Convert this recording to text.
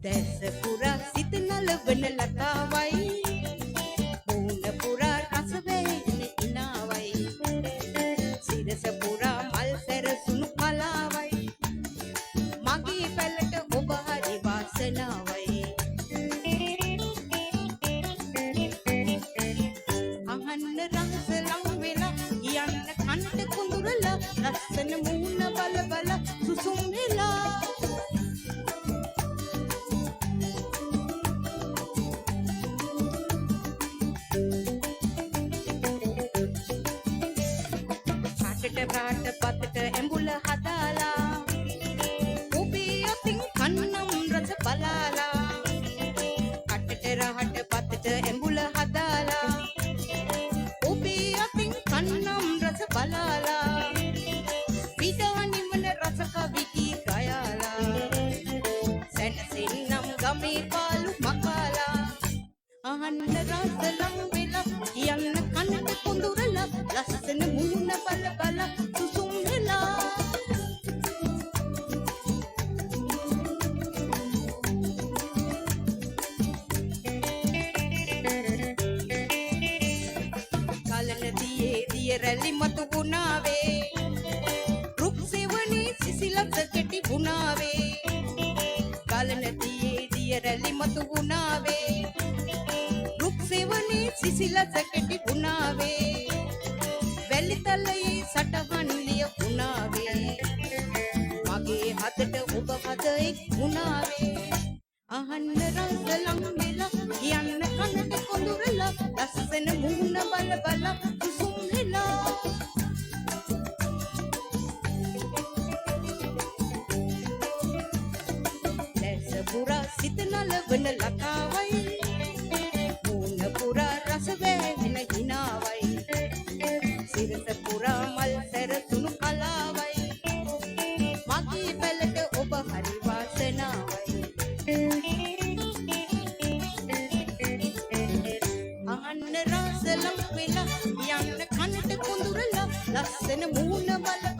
දැස පුරා සිත නලවන ලතාවයි මූණ පුරා රස වැහෙන ඉනාවයි සිරස පුරා මල් සැරසුණු කලාවයි මගේ පැලට ඔබ හරි වාසනාවයි අහන්න රහස ලං වෙලා කියන්න කනට කුඳුරලා ලස්සන මූණ බල බල සුසුම් වෙලා පාට පතට ඇඹුල හදාලා ඔබේ අතින් කන්නම් රස බලාලා කටට රහට පතට ඇඹුල හදාලා ඔබේ අතින් කන්නම් රස බලාලා විදා නිවන රස කවිති ගයාලා සැනසෙන්නම් ගමේ පාලු මකාලා අහන්න රස ලං වෙලා කියන්න කනට කුඳුරලා ලස්සන මූණ බල බල සුසුම් වෙලා කලන දියේ දිය රැලි මතු වුණාවේ රුක් සෙවණේ සිසිලස කෙටි වුණාවේ කලන දියේ දිය රැලි මතු වුණාවේ රුක් සෙවණේ සිසිලස කෙටි වුණාවේ වැලිතලයේ සටහන් ලිය වුණාවේ මගේ හදට ඔබ හද එක් වුණාවේ අහන්න රස ලං වෙලා කියන්න කනට කොඳුරලා ලස්සන මූණ බල බල සුසුම් වෙලා දැස පුරා සිත නලවන ලතාවයි මූණ පුරා රස වැහෙන හිනාවයි සිරස පුරා මල් සැරසුණු කලාවයි මගේ පැලට ඔබ හරි වාසනාවයි අහන්න රස ලං වෙලා යන්න කනට කුඳුරලා ලස්සන මූණ බල